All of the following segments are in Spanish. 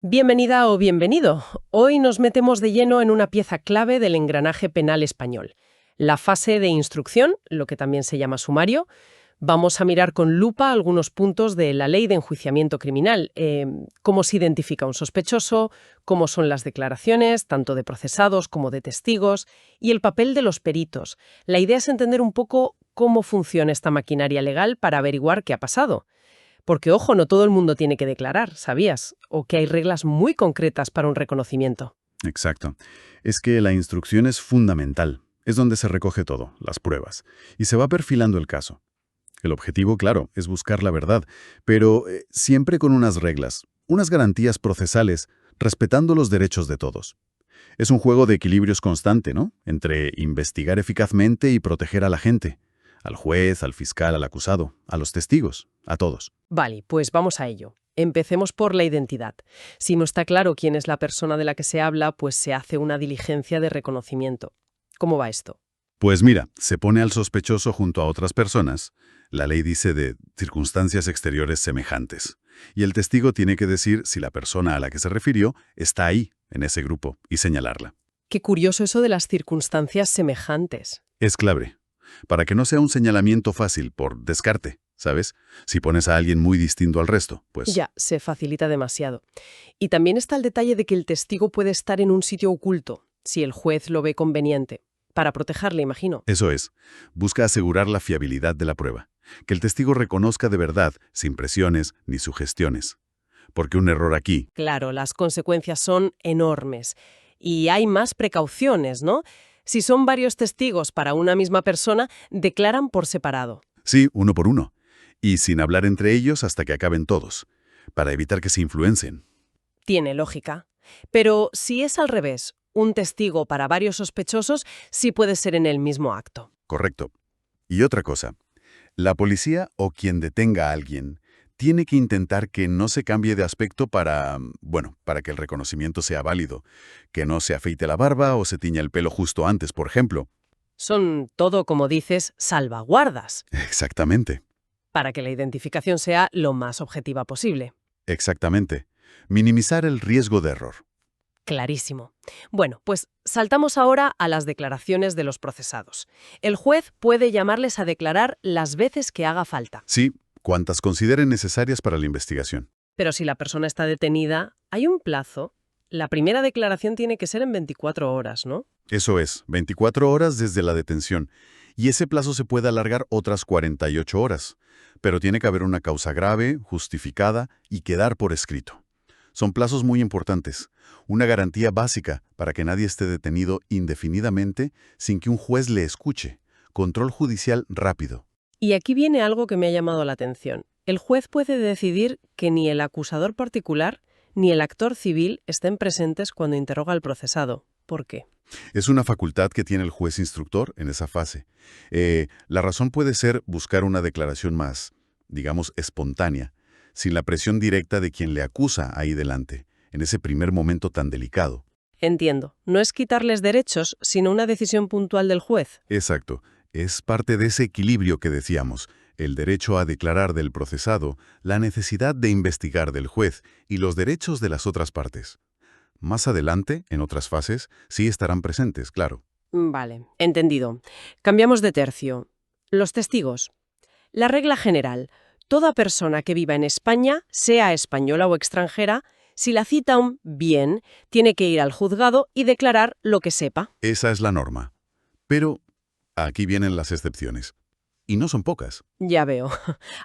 Bienvenida o bienvenido. Hoy nos metemos de lleno en una pieza clave del engranaje penal español, la fase de instrucción, lo que también se llama sumario. Vamos a mirar con lupa algunos puntos de la ley de enjuiciamiento criminal, cómo se identifica un sospechoso, cómo son las declaraciones, tanto de procesados como de testigos, y el papel de los peritos. La idea es entender un poco cómo funciona esta maquinaria legal para averiguar qué ha pasado. Porque, ojo, no todo el mundo tiene que declarar, ¿sabías? O que hay reglas muy concretas para un reconocimiento. Exacto. Es que la instrucción es fundamental. Es donde se recoge todo, las pruebas, y se va perfilando el caso. El objetivo, claro, es buscar la verdad, pero siempre con unas reglas, unas garantías procesales, respetando los derechos de todos. Es un juego de equilibrios constante, ¿no? Entre investigar eficazmente y proteger a la gente. Al juez, al fiscal, al acusado, a los testigos, a todos. Vale, pues vamos a ello. Empecemos por la identidad. Si no está claro quién es la persona de la que se habla, pues se hace una diligencia de reconocimiento. ¿Cómo va esto? Pues mira, se pone al sospechoso junto a otras personas. La ley dice de circunstancias exteriores semejantes. Y el testigo tiene que decir si la persona a la que se refirió está ahí, en ese grupo, y señalarla. Qué curioso eso de las circunstancias semejantes. Es clave, para que no sea un señalamiento fácil por descarte, ¿sabes? Si pones a alguien muy distinto al resto, pues... Ya, se facilita demasiado. Y también está el detalle de que el testigo puede estar en un sitio oculto, si el juez lo ve conveniente. Para protegerle, imagino. Eso es. Busca asegurar la fiabilidad de la prueba. Que el testigo reconozca de verdad, sin presiones ni sugestiones. Porque un error aquí... Claro, las consecuencias son enormes. Y hay más precauciones, ¿no? Si son varios testigos para una misma persona, declaran por separado. Sí, uno por uno. Y sin hablar entre ellos hasta que acaben todos. Para evitar que se influencien. Tiene lógica. Pero si es al revés, un testigo para varios sospechosos sí puede ser en el mismo acto. Correcto. Y otra cosa. La policía o quien detenga a alguien tiene que intentar que no se cambie de aspecto para que el reconocimiento sea válido. Que no se afeite la barba o se tiña el pelo justo antes, por ejemplo. Son todo, como dices, salvaguardas, Exactamente. para que la identificación sea lo más objetiva posible. Exactamente. Minimizar el riesgo de error. Clarísimo. Bueno, pues saltamos ahora a las declaraciones de los procesados. El juez puede llamarles a declarar las veces que haga falta. Sí, cuantas consideren necesarias para la investigación. Pero si la persona está detenida, hay un plazo. La primera declaración tiene que ser en 24 horas, ¿no? Eso es, 24 horas desde la detención. Y ese plazo se puede alargar otras 48 horas. Pero tiene que haber una causa grave, justificada y quedar por escrito. Son plazos muy importantes. Una garantía básica para que nadie esté detenido indefinidamente sin que un juez le escuche. Control judicial rápido. Y aquí viene algo que me ha llamado la atención. El juez puede decidir que ni el acusador particular ni el actor civil estén presentes cuando interroga al procesado. ¿Por qué? Es una facultad que tiene el juez instructor en esa fase. La razón puede ser buscar una declaración más, digamos, espontánea, sin la presión directa de quien le acusa ahí delante, en ese primer momento tan delicado. Entiendo. No es quitarles derechos, sino una decisión puntual del juez. Exacto. Es parte de ese equilibrio que decíamos, el derecho a declarar del procesado, la necesidad de investigar del juez y los derechos de las otras partes. Más adelante, en otras fases, sí estarán presentes, claro. Vale, entendido. Cambiamos de tercio. Los testigos. La regla general. Toda persona que viva en España, sea española o extranjera, si la citan bien, tiene que ir al juzgado y declarar lo que sepa. Esa es la norma. Pero aquí vienen las excepciones. Y no son pocas. Ya veo.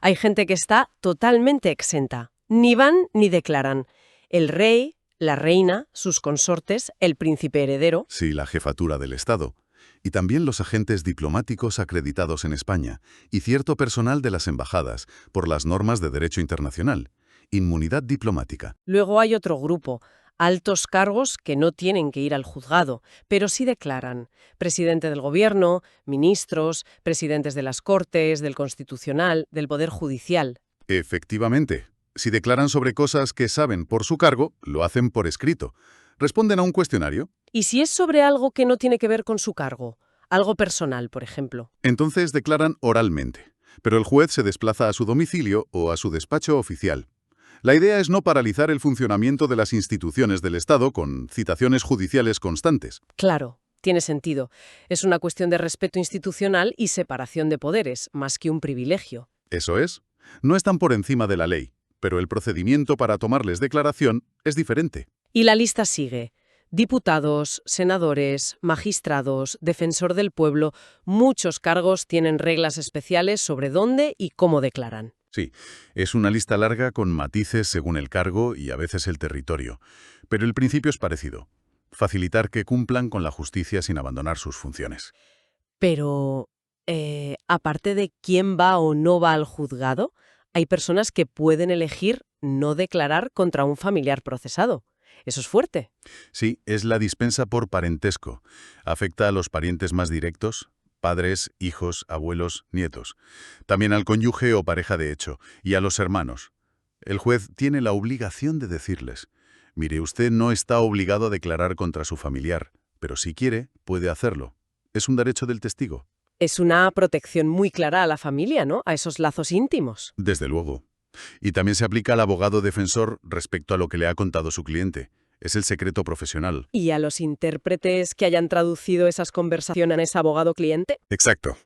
Hay gente que está totalmente exenta. Ni van ni declaran. El rey, la reina, sus consortes, el príncipe heredero. Sí, la jefatura del Estado. Y también los agentes diplomáticos acreditados en España y cierto personal de las embajadas por las normas de derecho internacional. Inmunidad diplomática. Luego hay otro grupo, altos cargos que no tienen que ir al juzgado, pero sí declaran. Presidente del Gobierno, ministros, presidentes de las Cortes, del Constitucional, del Poder Judicial. Efectivamente. Si declaran sobre cosas que saben por su cargo, lo hacen por escrito. Responden a un cuestionario. ¿Y si es sobre algo que no tiene que ver con su cargo? Algo personal, por ejemplo. Entonces declaran oralmente. Pero el juez se desplaza a su domicilio o a su despacho oficial. La idea es no paralizar el funcionamiento de las instituciones del Estado con citaciones judiciales constantes. Claro, tiene sentido. Es una cuestión de respeto institucional y separación de poderes, más que un privilegio. Eso es. No están por encima de la ley, pero el procedimiento para tomarles declaración es diferente. Y la lista sigue. Diputados, senadores, magistrados, defensor del pueblo, muchos cargos tienen reglas especiales sobre dónde y cómo declaran. Sí, es una lista larga con matices según el cargo y a veces el territorio. Pero el principio es parecido. Facilitar que cumplan con la justicia sin abandonar sus funciones. Pero, aparte de quién va o no va al juzgado, hay personas que pueden elegir no declarar contra un familiar procesado. Eso es fuerte. Sí, es la dispensa por parentesco. Afecta a los parientes más directos, padres, hijos, abuelos, nietos. También al cónyuge o pareja de hecho, y a los hermanos. El juez tiene la obligación de decirles: mire, usted no está obligado a declarar contra su familiar, pero si quiere, puede hacerlo. Es un derecho del testigo. Es una protección muy clara a la familia, ¿no? A esos lazos íntimos. Desde luego. Y también se aplica al abogado defensor respecto a lo que le ha contado su cliente. Es el secreto profesional. ¿Y a los intérpretes que hayan traducido esas conversaciones abogado-cliente? Exacto.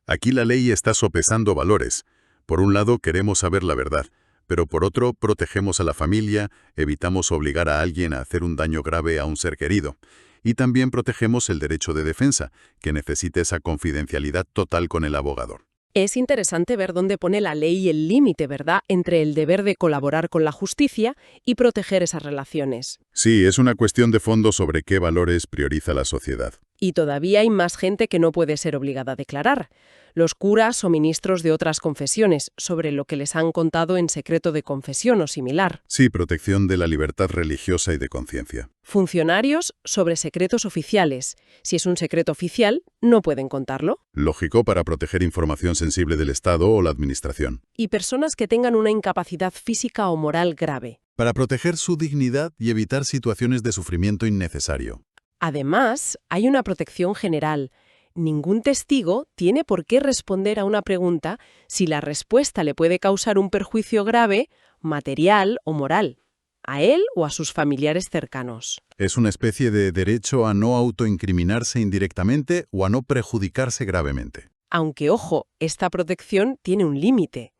Aquí la ley está sopesando valores. Por un lado, queremos saber la verdad, pero por otro, protegemos a la familia, evitamos obligar a alguien a hacer un daño grave a un ser querido. Y también protegemos el derecho de defensa, que necesita esa confidencialidad total con el abogado. Es interesante ver dónde pone la ley el límite, ¿verdad?, entre el deber de colaborar con la justicia y proteger esas relaciones. Sí, es una cuestión de fondo sobre qué valores prioriza la sociedad. Y todavía hay más gente que no puede ser obligada a declarar. Los curas o ministros de otras confesiones, sobre lo que les han contado en secreto de confesión o similar. Sí, protección de la libertad religiosa y de conciencia. Funcionarios sobre secretos oficiales. Si es un secreto oficial, no pueden contarlo. Lógico para proteger información sensible del Estado o la Administración. Y personas que tengan una incapacidad física o moral grave. Para proteger su dignidad y evitar situaciones de sufrimiento innecesario. Además, hay una protección general. Ningún testigo tiene por qué responder a una pregunta si la respuesta le puede causar un perjuicio grave, material o moral, a él o a sus familiares cercanos. Es una especie de derecho a no autoincriminarse indirectamente o a no perjudicarse gravemente. Aunque, ojo, esta protección tiene un límite.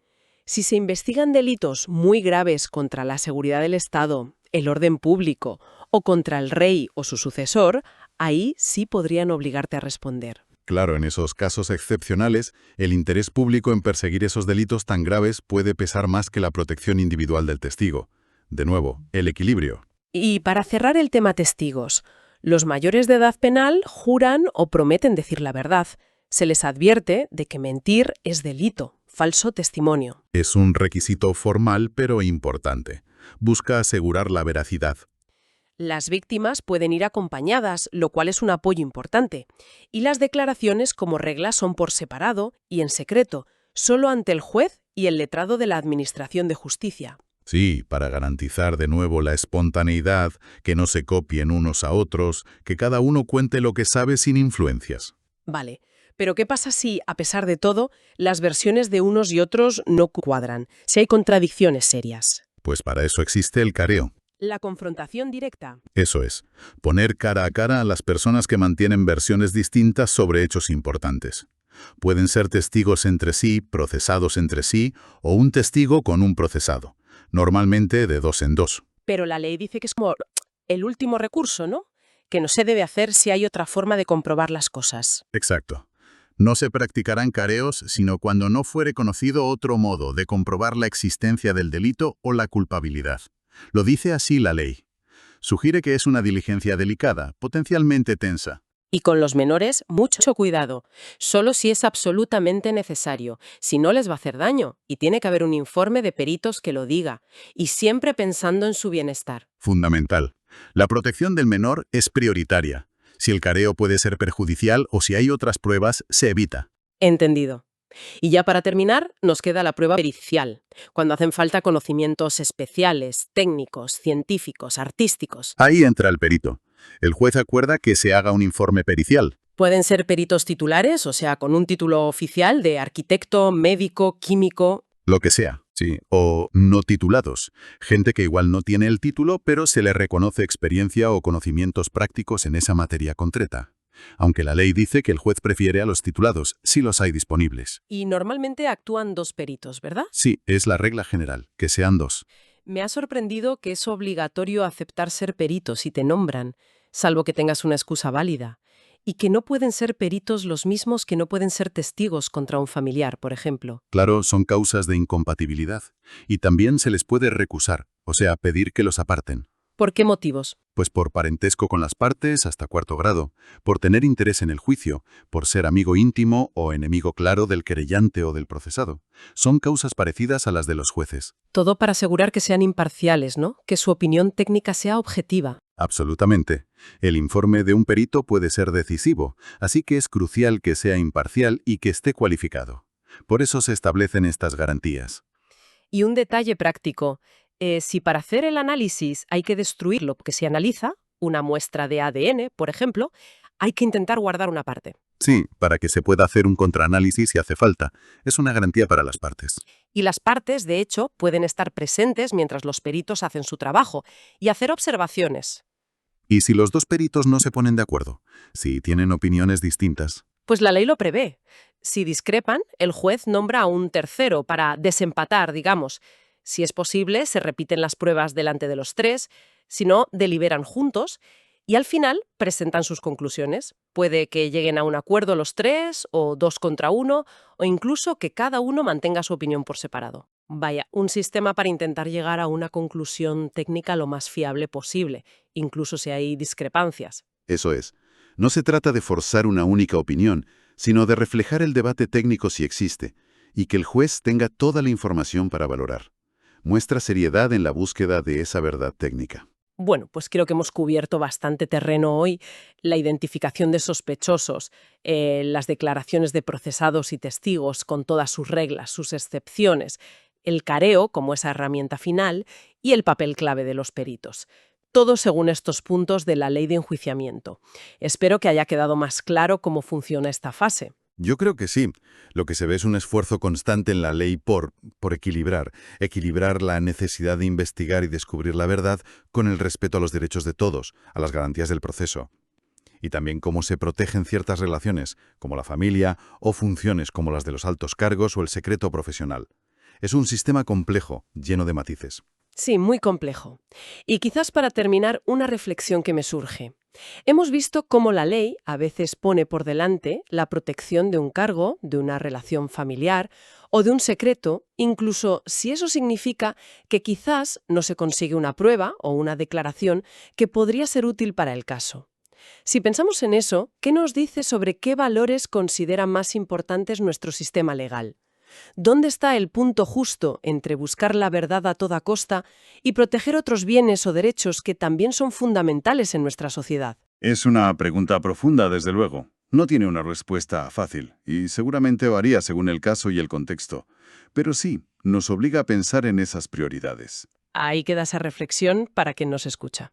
Si se investigan delitos muy graves contra la seguridad del Estado, el orden público o contra el rey o su sucesor, ahí sí podrían obligarte a responder. Claro, en esos casos excepcionales, el interés público en perseguir esos delitos tan graves puede pesar más que la protección individual del testigo. De nuevo, el equilibrio. Y para cerrar el tema testigos, los mayores de edad penal juran o prometen decir la verdad. Se les advierte de que mentir es delito, falso testimonio. Es un requisito formal pero importante. Busca asegurar la veracidad. Las víctimas pueden ir acompañadas, lo cual es un apoyo importante. Y las declaraciones como regla son por separado y en secreto, solo ante el juez y el letrado de la Administración de Justicia. Sí, para garantizar de nuevo la espontaneidad, que no se copien unos a otros, que cada uno cuente lo que sabe sin influencias. Vale, pero ¿qué pasa si, a pesar de todo, las versiones de unos y otros no cuadran? Si hay contradicciones serias. Pues para eso existe el careo. La confrontación directa. Eso es, poner cara a cara a las personas que mantienen versiones distintas sobre hechos importantes. Pueden ser testigos entre sí, procesados entre sí, o un testigo con un procesado, normalmente de dos en dos. Pero la ley dice que es como el último recurso, ¿no? Que no se debe hacer si hay otra forma de comprobar las cosas. Exacto. No se practicarán careos sino cuando no fuere conocido otro modo de comprobar la existencia del delito o la culpabilidad. Lo dice así la ley. Sugiere que es una diligencia delicada, potencialmente tensa. Y con los menores, mucho cuidado. Solo si es absolutamente necesario. Si no les va a hacer daño. Y tiene que haber un informe de peritos que lo diga. Y siempre pensando en su bienestar. Fundamental. La protección del menor es prioritaria. Si el careo puede ser perjudicial o si hay otras pruebas, se evita. Entendido. Y ya para terminar, nos queda la prueba pericial, cuando hacen falta conocimientos especiales, técnicos, científicos, artísticos. Ahí entra el perito. El juez acuerda que se haga un informe pericial. Pueden ser peritos titulares, o sea, con un título oficial de arquitecto, médico, químico. Lo que sea. Sí, o no titulados. Gente que igual no tiene el título, pero se le reconoce experiencia o conocimientos prácticos en esa materia concreta. Aunque la ley dice que el juez prefiere a los titulados, si los hay disponibles. Y normalmente actúan dos peritos, ¿verdad? Sí, es la regla general, que sean dos. Me ha sorprendido que es obligatorio aceptar ser perito si te nombran, salvo que tengas una excusa válida, y que no pueden ser peritos los mismos que no pueden ser testigos contra un familiar, por ejemplo. Claro, son causas de incompatibilidad. Y también se les puede recusar, o sea, pedir que los aparten. ¿Por qué motivos? Pues por parentesco con las partes hasta cuarto grado, por tener interés en el juicio, por ser amigo íntimo o enemigo claro del querellante o del procesado. Son causas parecidas a las de los jueces. Todo para asegurar que sean imparciales, ¿no? Que su opinión técnica sea objetiva. Absolutamente. El informe de un perito puede ser decisivo, así que es crucial que sea imparcial y que esté cualificado. Por eso se establecen estas garantías. Y un detalle práctico. Si para hacer el análisis hay que destruir lo que se analiza, una muestra de ADN, por ejemplo, hay que intentar guardar una parte. Sí, para que se pueda hacer un contraanálisis si hace falta. Es una garantía para las partes. Y las partes, de hecho, pueden estar presentes mientras los peritos hacen su trabajo y hacer observaciones. ¿Y si los dos peritos no se ponen de acuerdo? Si tienen opiniones distintas. Pues la ley lo prevé. Si discrepan, el juez nombra a un tercero para desempatar, digamos. Si es posible, se repiten las pruebas delante de los tres, si no, deliberan juntos y al final presentan sus conclusiones. Puede que lleguen a un acuerdo los tres, o 2 contra 1, o incluso que cada uno mantenga su opinión por separado. Vaya, un sistema para intentar llegar a una conclusión técnica lo más fiable posible, incluso si hay discrepancias. Eso es. No se trata de forzar una única opinión, sino de reflejar el debate técnico si existe, y que el juez tenga toda la información para valorar. Muestra seriedad en la búsqueda de esa verdad técnica. Bueno, pues creo que hemos cubierto bastante terreno hoy. La identificación de sospechosos, las declaraciones de procesados y testigos con todas sus reglas, sus excepciones, el careo como esa herramienta final y el papel clave de los peritos. Todo según estos puntos de la ley de enjuiciamiento. Espero que haya quedado más claro cómo funciona esta fase. Yo creo que sí. Lo que se ve es un esfuerzo constante en la ley por equilibrar la necesidad de investigar y descubrir la verdad con el respeto a los derechos de todos, a las garantías del proceso. Y también cómo se protegen ciertas relaciones, como la familia, o funciones como las de los altos cargos o el secreto profesional. Es un sistema complejo, lleno de matices. Sí, muy complejo. Y quizás para terminar, una reflexión que me surge. Hemos visto cómo la ley a veces pone por delante la protección de un cargo, de una relación familiar o de un secreto, incluso si eso significa que quizás no se consigue una prueba o una declaración que podría ser útil para el caso. Si pensamos en eso, ¿qué nos dice sobre qué valores considera más importantes nuestro sistema legal? ¿Dónde está el punto justo entre buscar la verdad a toda costa y proteger otros bienes o derechos que también son fundamentales en nuestra sociedad? Es una pregunta profunda, desde luego. No tiene una respuesta fácil, y seguramente varía según el caso y el contexto. Pero sí, nos obliga a pensar en esas prioridades. Ahí queda esa reflexión para quien nos escucha.